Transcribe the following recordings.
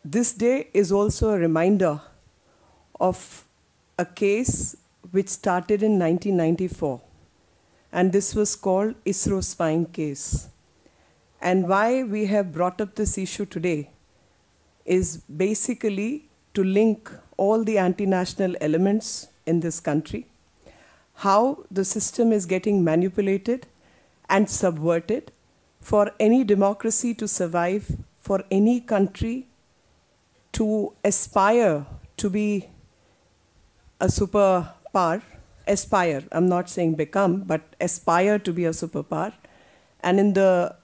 this day is also a reminder of a case which started in 1994, and this was called ISRO spying case. And why we have brought up this issue today is basically to link all the anti-national elements in this country, how the system is getting manipulated and subverted for any democracy to survive, for any country to aspire to be a superpower, aspire, I'm not saying become, but aspire to be a superpower. And in the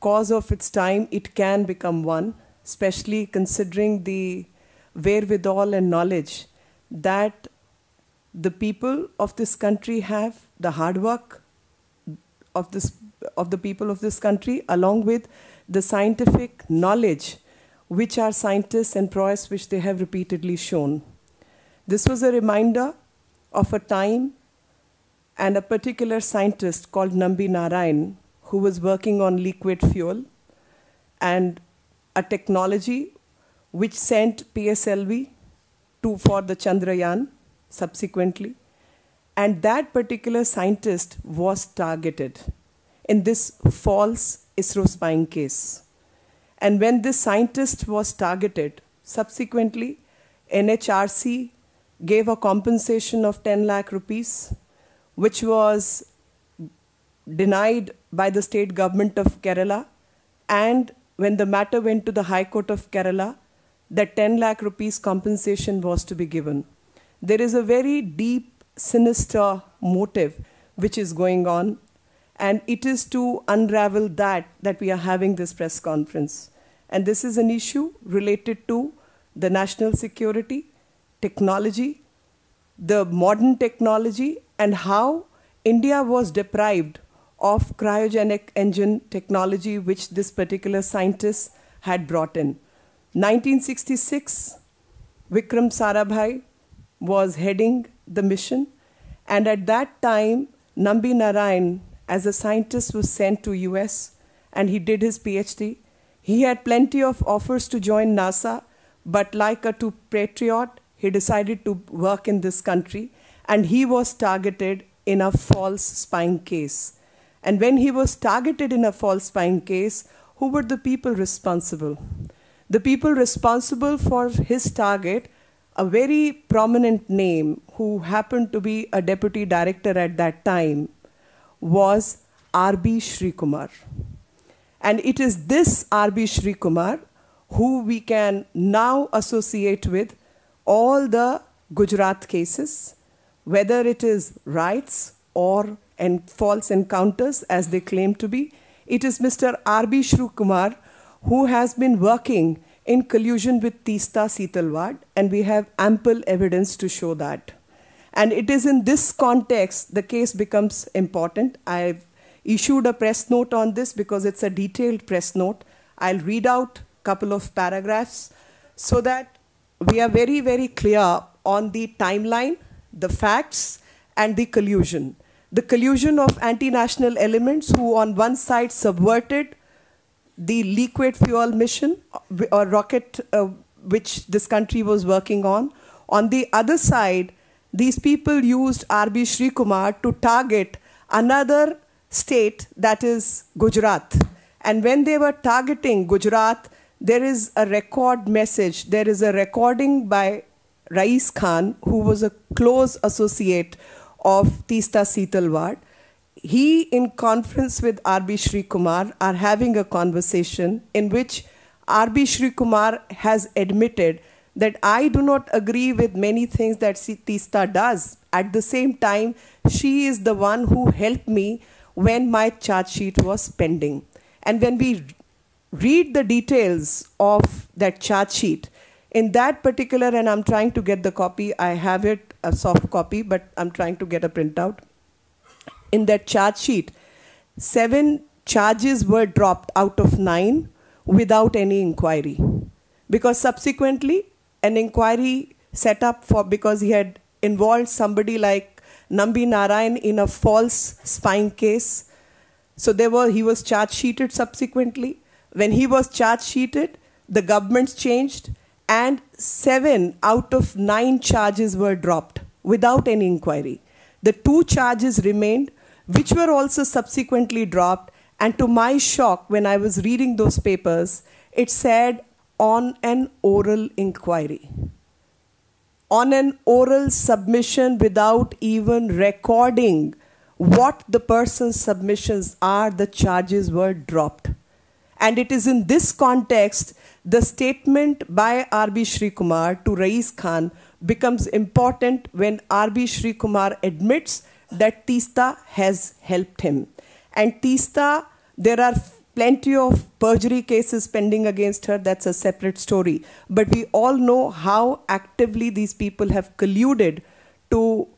course of its time, it can become one, especially considering the wherewithal and knowledge that the people of this country have, the hard work of the people of this country, along with the scientific knowledge which our scientists and prowess which they have repeatedly shown. This was a reminder of a time and a particular scientist called Nambi Narayan, who was working on liquid fuel and a technology which sent PSLV for the Chandrayaan subsequently. And that particular scientist was targeted in this false ISRO spying case. And when this scientist was targeted, subsequently, NHRC gave a compensation of 10 lakh rupees, which was denied by the state government of Kerala. And when the matter went to the High Court of Kerala, that 10 lakh rupees compensation was to be given. There is a very deep, sinister motive which is going on, and it is to unravel that we are having this press conference. And this is an issue related to the national security, technology, the modern technology, and how India was deprived of cryogenic engine technology which this particular scientist had brought in. 1966, Vikram Sarabhai was heading the mission, and at that time, Nambi Narayan, as a scientist, was sent to US, and he did his PhD. He had plenty of offers to join NASA, but like a true patriot, he decided to work in this country, and he was targeted in a false spying case. And when he was targeted in a false spying case, who were the people responsible? The people responsible for his target, a very prominent name who happened to be a deputy director at that time, was R.B. Srikumar. And it is this R.B. Srikumar who we can now associate with all the Gujarat cases, whether it is riots or false encounters as they claim to be. It is Mr. R.B. Srikumar who has been working in collusion with Teesta Setalvad, and we have ample evidence to show that. And it is in this context the case becomes important. I've issued a press note on this because it's a detailed press note. I'll read out a couple of paragraphs so that we are very, very clear on the timeline, the facts, and the collusion. The collusion of anti-national elements who on one side subverted the liquid fuel mission or rocket which this country was working on. On the other side, these people used R.B. Srikumar to target another state, that is Gujarat. And when they were targeting Gujarat, there is a record message. There is a recording by Rais Khan, who was a close associate of Teesta Setalvad. He, in conference with R.B. Srikumar, are having a conversation in which R.B. Srikumar has admitted that I do not agree with many things that Teesta does. At the same time, she is the one who helped me when my charge sheet was pending. And when we read the details of that charge sheet, in that particular, and I'm trying to get the copy, I have it, a soft copy, but I'm trying to get a printout. In that charge sheet, 7 charges were dropped out of 9 without any inquiry. Because subsequently, an inquiry set up because he had involved somebody like Nambi Narayan in a false spying case. So he was charge sheeted subsequently. When he was charge sheeted, the governments changed, and 7 out of 9 charges were dropped without any inquiry. The 2 charges remained, which were also subsequently dropped, and to my shock, when I was reading those papers, it said on an oral inquiry. On an oral submission without even recording what the person's submissions are, the charges were dropped. And it is in this context, the statement by R.B. Srikumar to Rais Khan becomes important when R.B. Srikumar admits that Teesta has helped him. And Teesta, there are plenty of perjury cases pending against her. That's a separate story. But we all know how actively these people have colluded to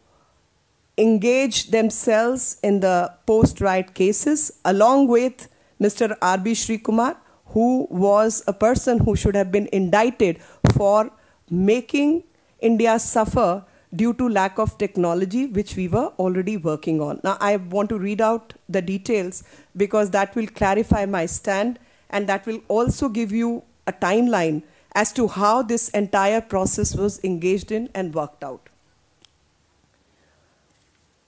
engage themselves in the post-riot cases, along with Mr. R.B. Srikumar, who was a person who should have been indicted for making India suffer due to lack of technology, which we were already working on. Now, I want to read out the details because that will clarify my stand, and that will also give you a timeline as to how this entire process was engaged in and worked out.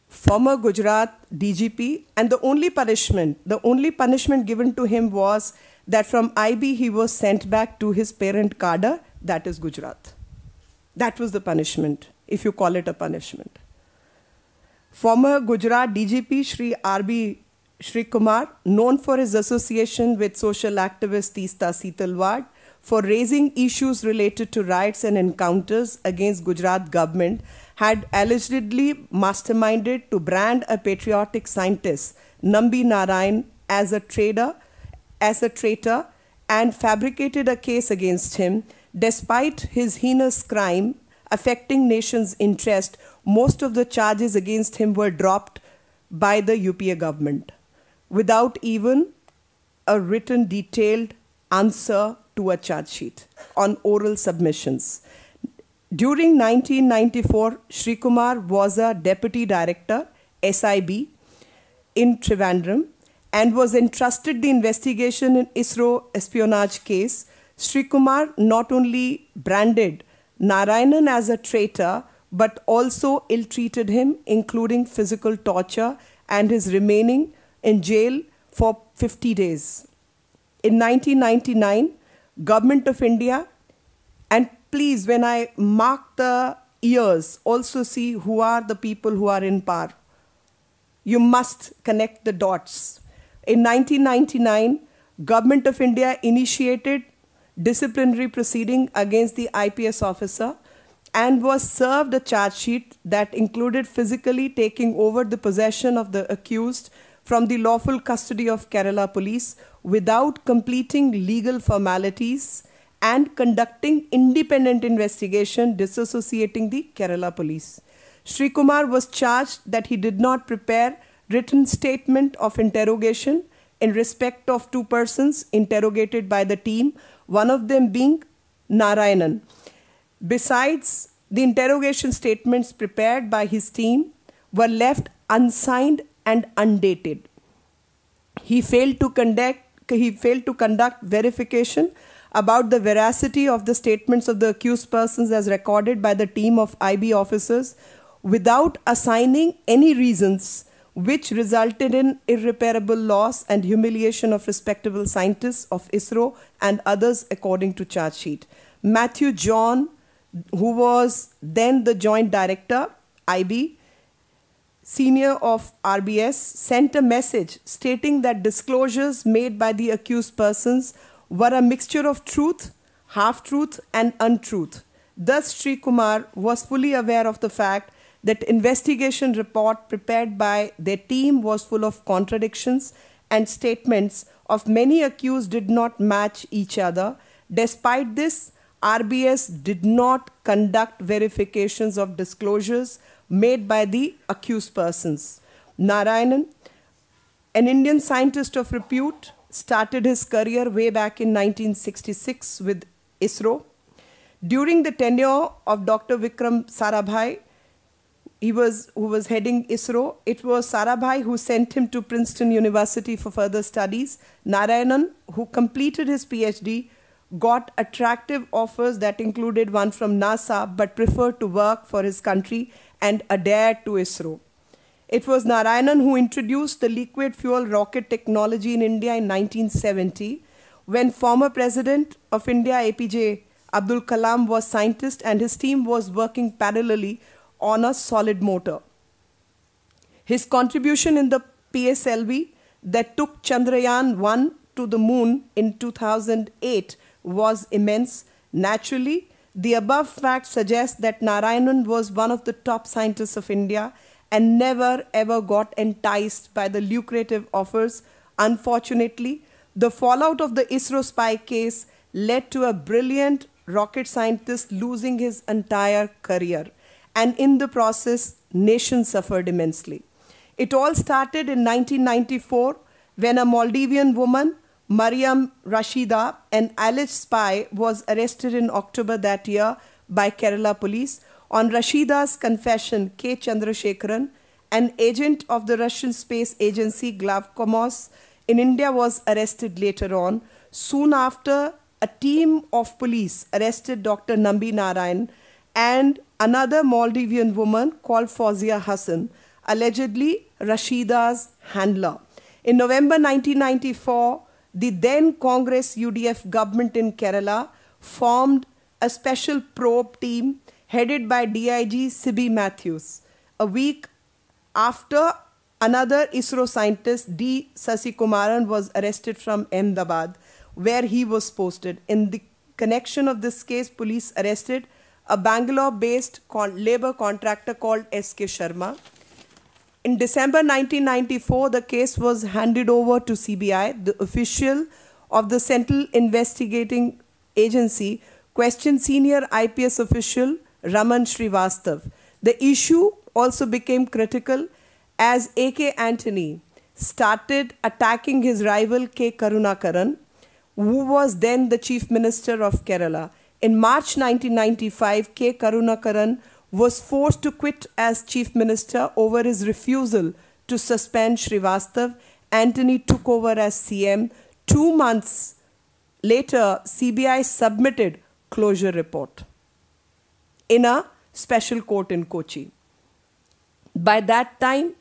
Former Gujarat DGP, and the only punishment given to him was that from IB he was sent back to his parent cadre, that is Gujarat. That was the punishment, if you call it a punishment. Former Gujarat DGP Shri R.B. Srikumar, known for his association with social activist Teesta Setalwad, for raising issues related to riots and encounters against Gujarat government, had allegedly masterminded to brand a patriotic scientist, Nambi Narayan, as a traitor, and fabricated a case against him. Despite his heinous crime affecting nation's interest, most of the charges against him were dropped by the UPA government without even a written detailed answer to a charge sheet on oral submissions. During 1994, Srikumar was a deputy director, SIB, in Trivandrum, and was entrusted the investigation in ISRO espionage case. Srikumar not only branded Narayanan as a traitor, but also ill-treated him, including physical torture, and his remaining in jail for 50 days. In 1999, Government of India, and please, when I mark the years, also see who are the people who are in power. You must connect the dots. In 1999, Government of India initiated disciplinary proceeding against the IPS officer and was served a charge sheet that included physically taking over the possession of the accused from the lawful custody of Kerala police without completing legal formalities and conducting independent investigation disassociating the Kerala police. Srikumar was charged that he did not prepare written statement of interrogation in respect of 2 persons interrogated by the team, one of them being Narayanan. Besides, the interrogation statements prepared by his team were left unsigned and undated. He failed to conduct verification about the veracity of the statements of the accused persons as recorded by the team of IB officers without assigning any reasons, which resulted in irreparable loss and humiliation of respectable scientists of ISRO and others according to charge sheet. Matthew John, who was then the joint director, IB, senior of RBS, sent a message stating that disclosures made by the accused persons were a mixture of truth, half-truth and untruth. Thus, Srikumar was fully aware of the fact that investigation report prepared by their team was full of contradictions and statements of many accused did not match each other. Despite this, RBS did not conduct verifications of disclosures made by the accused persons. Narayanan, an Indian scientist of repute, started his career way back in 1966 with ISRO. During the tenure of Dr. Vikram Sarabhai, who was heading ISRO, it was Sarabhai who sent him to Princeton University for further studies. Narayanan, who completed his PhD, got attractive offers that included one from NASA, but preferred to work for his country and adhere to ISRO. It was Narayanan who introduced the liquid fuel rocket technology in India in 1970, when former President of India, APJ Abdul Kalam, was scientist and his team was working parallelly on a solid motor. His contribution in the PSLV that took Chandrayaan-1 to the moon in 2008 was immense. Naturally, the above fact suggests that Narayanan was one of the top scientists of India and never ever got enticed by the lucrative offers. Unfortunately, the fallout of the ISRO spy case led to a brilliant rocket scientist losing his entire career, and in the process, nation suffered immensely. It all started in 1994 when a Maldivian woman, Mariam Rashida, an alleged spy, was arrested in October that year by Kerala police. On Rashida's confession, K. Chandrasekharan, an agent of the Russian space agency Glavkomos in India, was arrested later on. Soon after, a team of police arrested Dr. Nambi Narayan and another Maldivian woman called Fawzia Hassan, allegedly Rashida's handler. In November 1994, the then Congress UDF government in Kerala formed a special probe team headed by DIG Sibi Matthews. A week after, another ISRO scientist, D. Sasikumaran, was arrested from Ahmedabad, where he was posted. In the connection of this case, police arrested a Bangalore-based labor contractor called S.K. Sharma. In December 1994, the case was handed over to CBI. The official of the Central Investigating Agency questioned senior IPS official Raman Srivastav. The issue also became critical as A.K. Antony started attacking his rival K. Karunakaran, who was then the Chief Minister of Kerala. In March 1995, K. Karunakaran was forced to quit as Chief Minister over his refusal to suspend Srivastav. Antony took over as CM. 2 months later, CBI submitted closure report in a special court in Kochi. By that time,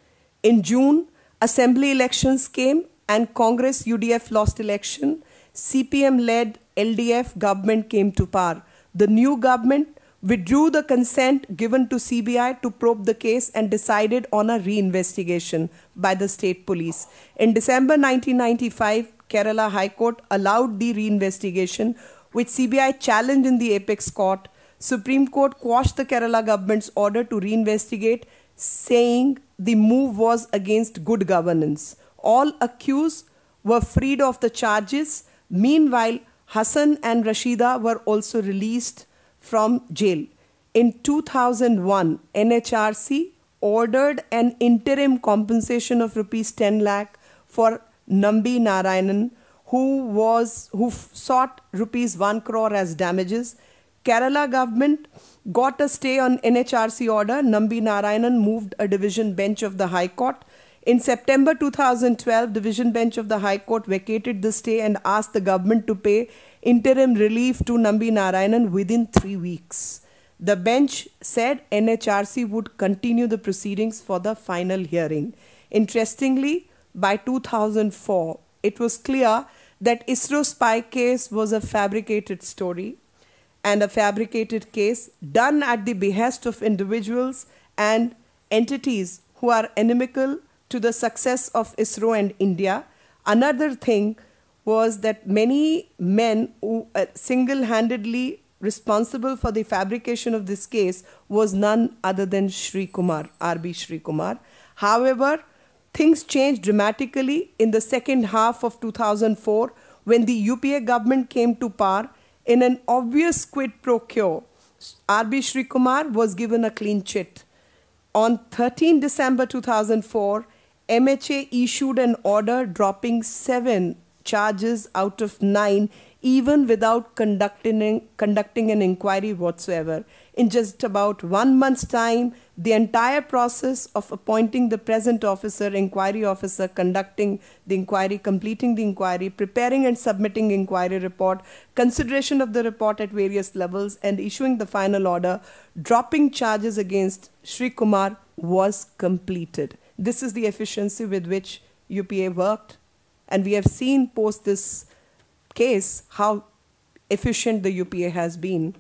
in June, assembly elections came and Congress UDF lost election. CPM-led LDF government came to power. The new government withdrew the consent given to CBI to probe the case and decided on a reinvestigation by the state police. In December 1995, Kerala High Court allowed the reinvestigation, which CBI challenged in the apex court. Supreme Court quashed the Kerala government's order to reinvestigate, saying the move was against good governance. All accused were freed of the charges. Meanwhile, Hassan and Rashida were also released from jail. In 2001, NHRC ordered an interim compensation of rupees 10 lakh for Nambi Narayanan, who sought rupees 1 crore as damages. Kerala government got a stay on NHRC order. Nambi Narayanan moved a division bench of the High Court. In September 2012, division bench of the High Court vacated the stay and asked the government to pay interim relief to Nambi Narayanan within 3 weeks. The bench said NHRC would continue the proceedings for the final hearing. Interestingly, by 2004, it was clear that ISRO spy case was a fabricated story and a fabricated case done at the behest of individuals and entities who are inimical to the success of ISRO and India. Another thing was that many men who single-handedly responsible for the fabrication of this case was none other than Shri Kumar, R.B. Shri Kumar. However, things changed dramatically in the second half of 2004 when the UPA government came to power. In an obvious quid pro quo, R.B. Shri Kumar was given a clean chit. On 13 December 2004, MHA issued an order dropping 7 charges out of 9 even without conducting an inquiry whatsoever. In just about 1 month's time, the entire process of appointing the present officer, inquiry officer, conducting the inquiry, completing the inquiry, preparing and submitting inquiry report, consideration of the report at various levels, and issuing the final order, dropping charges against Sri Kumar was completed. This is the efficiency with which UPA worked, and we have seen post this case how efficient the UPA has been.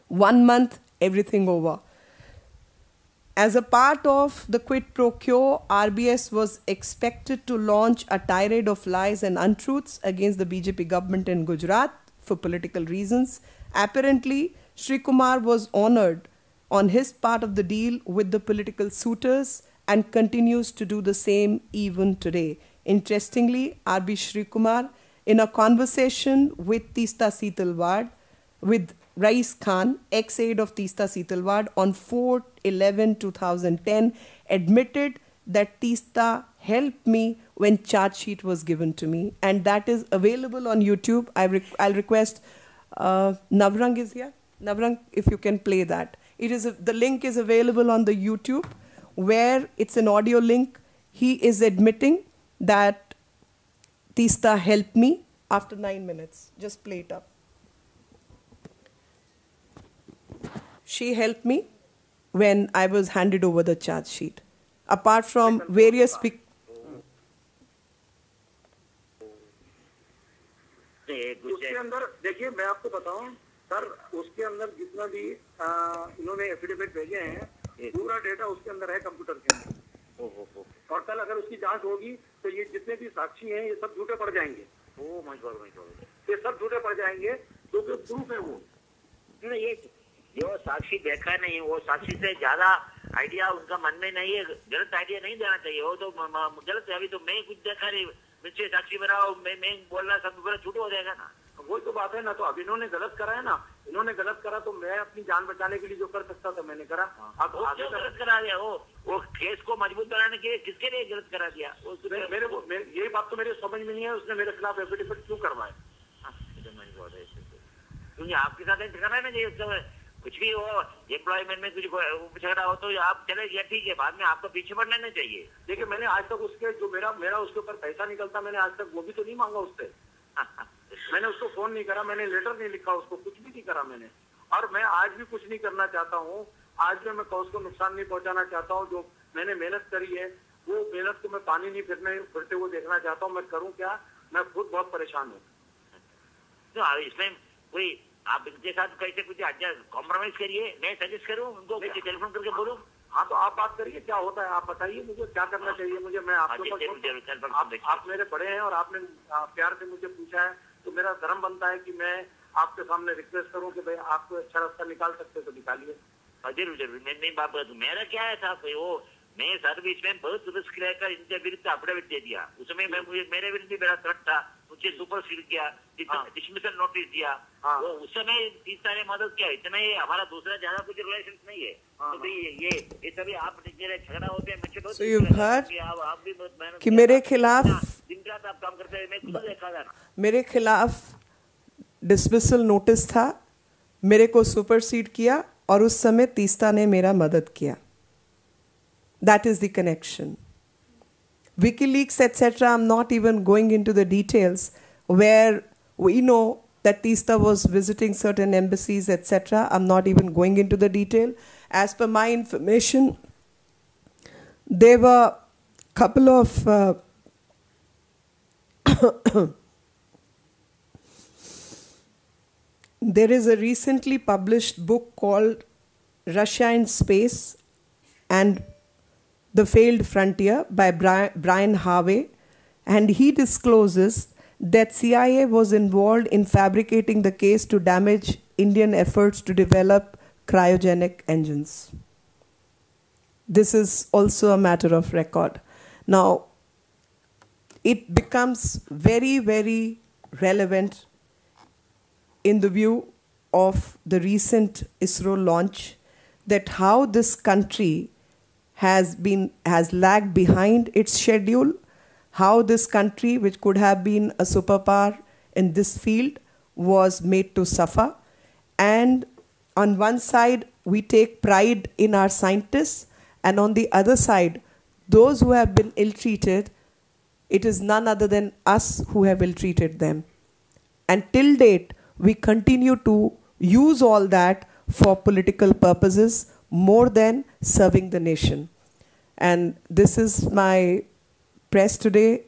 1 month, everything over. As a part of the quid pro quo, RBS was expected to launch a tirade of lies and untruths against the BJP government in Gujarat for political reasons. Apparently, Sri Kumar was honored on his part of the deal with the political suitors and continues to do the same even today. Interestingly, RB Sri Kumar, in a conversation with Teesta Setalvad, with Rais Khan, ex-aide of Teesta Setalvad, on 4/11/2010, admitted that Teesta helped me when charge sheet was given to me. And that is available on YouTube. I'll request, Navrang is here. Navrang, if you can play that. The link is available on the YouTube, where it's an audio link. He is admitting that Teesta helped me after 9 minutes. Just play it up. She helped me when I was handed over the charge sheet. Apart from various उसके अंदर देखिए, मैं आपको बताऊं sir, उसके अंदर जितना भी इन्होंने एफिडेविट भेजे हैं, पूरा डेटा उसके अंदर है कंप्यूटर के अंदर। और कल अगर उसकी जांच होगी तो ये जितने भी साक्षी हैं ये सब झूठे पड़ जाएंगे। ये सब झूठे पड़ जाएंगे क्योंकि प्रूफ है वो। ये जो साक्षी देखा नहीं, वो साक्षी से ज्यादा आइडिया उनका मन में नहीं है। गलत आइडिया नहीं देना चाहिए, वो तो गलत है। अभी तो मैं कुछ देखा नहीं, मुझसे साक्षी बनाओ, मैं बोल रहा, सब पूरा झूठ हो जाएगा ना। वही तो बात है ना। तो अब इन्होंने गलत करा है ना, इन्होंने गलत करा तो मैं अपनी जान बचाने के लिए जो कर सकता था मैंने करा। अब क्यों गलत करा दिया? वो केस को मजबूत बनाने के लिए किसके लिए गलत करा दिया? यही बात तो मेरे समझ में नहीं है, उसने मेरे खिलाफ एफिडेविट क्यों करवाए? क्योंकि आपके साथ झगड़ा ना चाहिए। कुछ भी हो, एम्प्लॉयमेंट में कुछ झगड़ा हो तो आप चले गया, ठीक है, बाद में आपको पीछे बढ़ना नहीं चाहिए। देखिए, मैंने आज तक उसके जो मेरा उसके ऊपर पैसा निकलता, मैंने आज तक वो भी तो नहीं मांगा उससे। मैंने उसको फोन नहीं करा, मैंने लेटर नहीं लिखा उसको, कुछ भी नहीं करा मैंने। और मैं आज भी कुछ नहीं करना चाहता हूँ। आज भी मैं उसको नुकसान नहीं पहुंचाना चाहता हूँ। जो मैंने मेहनत करी है, वो मेहनत को मैं पानी नहीं फिरते हुए देखना चाहता हूँ। मैं करूँ क्या? मैं खुद बहुत परेशान हूँ। तो इसमें कोई आप इनके साथ कैसे कुछ कॉम्प्रोमाइज करिए। मैं सजेस्ट करूँ उनको, टेलीफोन करके बोलूँ। हाँ, तो आप बात करिए, क्या होता है आप बताइए मुझे, क्या करना चाहिए मुझे। मैं आपके आप मेरे बड़े हैं और आपने प्यार से मुझे पूछा है, तो मेरा धर्म बनता है कि मैं आपके सामने रिक्वेस्ट करूं कि भाई आपको अच्छा रास्ता निकाल सकते तो निकालिए। जरूर जरूर। मैं बात बता दूं, मेरा क्या है था, वो मैं सर्विस में बहुत रिस्क लेकर इनके विरुद्ध अफिडेविट दे दिया। उसमें मेरे विरुद्ध मेरा थ्रेट था, मुझे सुपरसीड किया, डिसमिसल नोटिस दिया। वो उस समय तीसरा ने मदद किया। इतना ही हमारा दूसरा ज्यादा कुछ रिलेशन नहीं है। तो ये सभी आप झगड़ा होते हैं, मुझे बहुत आप भी कि मेरे खिलाफ दिन रात आप काम करते हैं। मैं खुद देखा था, मेरे खिलाफ डिसमिसल नोटिस था, मेरे को सुपरसीड किया और उस समय तीस्ता ने मेरा मदद किया। That is the connection. WikiLeaks, etc. I'm not even going into the details, where we know that Teesta was visiting certain embassies, etc. I'm not even going into the detail. As per my information, there were a couple of there is a recently published book called Russia in Space and The Failed Frontier by Brian Harvey, and he discloses that CIA was involved in fabricating the case to damage Indian efforts to develop cryogenic engines. This is also a matter of record. Now, it becomes very, very relevant in the view of the recent ISRO launch that how this country has lagged behind its schedule, how this country, which could have been a superpower in this field was made to suffer. And on one side, we take pride in our scientists, and on the other side, those who have been ill-treated, it is none other than us who have ill-treated them. And till date, we continue to use all that for political purposes more than serving the nation. And this is my press today